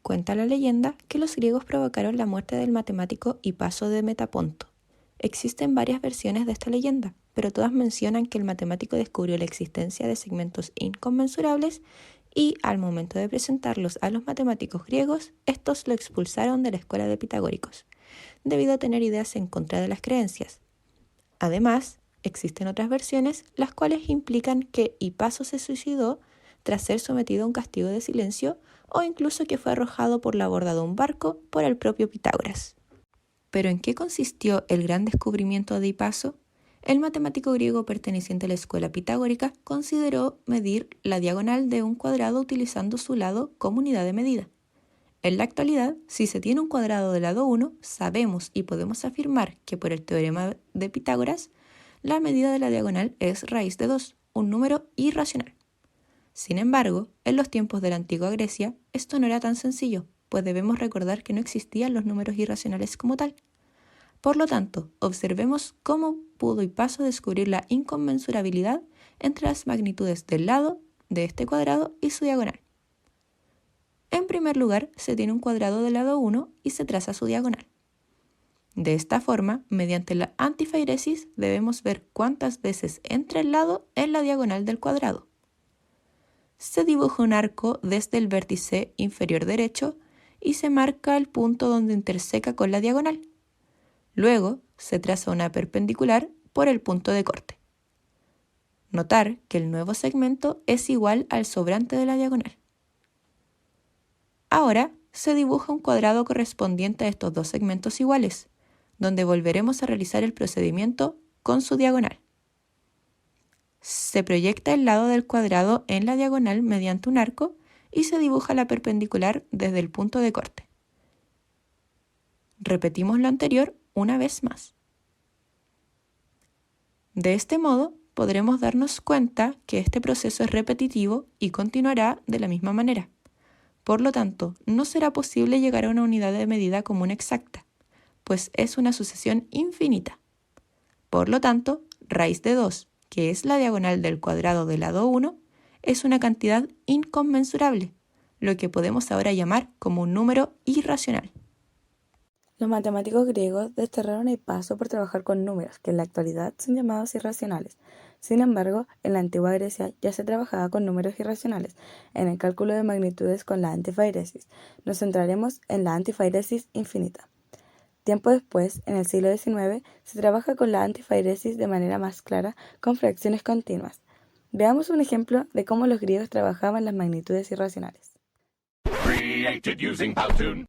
Cuenta la leyenda que los griegos provocaron la muerte del matemático Hipaso de Metaponto. Existen varias versiones de esta leyenda, pero todas mencionan que el matemático descubrió la existencia de segmentos inconmensurables y, al momento de presentarlos a los matemáticos griegos, estos lo expulsaron de la escuela de pitagóricos, debido a tener ideas en contra de las creencias. Además, existen otras versiones las cuales implican que Hipaso se suicidó tras ser sometido a un castigo de silencio o incluso que fue arrojado por la borda de un barco por el propio Pitágoras. ¿Pero en qué consistió el gran descubrimiento de Hipaso? El matemático griego perteneciente a la escuela pitagórica consideró medir la diagonal de un cuadrado utilizando su lado como unidad de medida. En la actualidad, si se tiene un cuadrado de lado 1, sabemos y podemos afirmar que por el teorema de Pitágoras, la medida de la diagonal es raíz de 2, un número irracional. Sin embargo, en los tiempos de la antigua Grecia, esto no era tan sencillo, pues debemos recordar que no existían los números irracionales como tal. Por lo tanto, observemos cómo pudo Hipaso descubrir la inconmensurabilidad entre las magnitudes del lado de este cuadrado y su diagonal. En primer lugar, se tiene un cuadrado del lado 1 y se traza su diagonal. De esta forma, mediante la antifairesis, debemos ver cuántas veces entra el lado en la diagonal del cuadrado. Se dibuja un arco desde el vértice inferior derecho y se marca el punto donde interseca con la diagonal. Luego, se traza una perpendicular por el punto de corte. Notar que el nuevo segmento es igual al sobrante de la diagonal. Ahora, se dibuja un cuadrado correspondiente a estos dos segmentos iguales, donde volveremos a realizar el procedimiento con su diagonal. Se proyecta el lado del cuadrado en la diagonal mediante un arco y se dibuja la perpendicular desde el punto de corte. Repetimos lo anterior una vez más. De este modo, podremos darnos cuenta que este proceso es repetitivo y continuará de la misma manera. Por lo tanto, no será posible llegar a una unidad de medida común exacta, pues es una sucesión infinita. Por lo tanto, raíz de 2, que es la diagonal del cuadrado del lado 1, es una cantidad inconmensurable, lo que podemos ahora llamar como un número irracional. Los matemáticos griegos desterraron a Hipaso por trabajar con números, que en la actualidad son llamados irracionales. Sin embargo, en la antigua Grecia ya se trabajaba con números irracionales, en el cálculo de magnitudes con la antifairesis. Nos centraremos en la antifairesis infinita. Tiempo después, en el siglo XIX, se trabaja con la antifairesis de manera más clara con fracciones continuas. Veamos un ejemplo de cómo los griegos trabajaban las magnitudes irracionales. Created using Powtoon.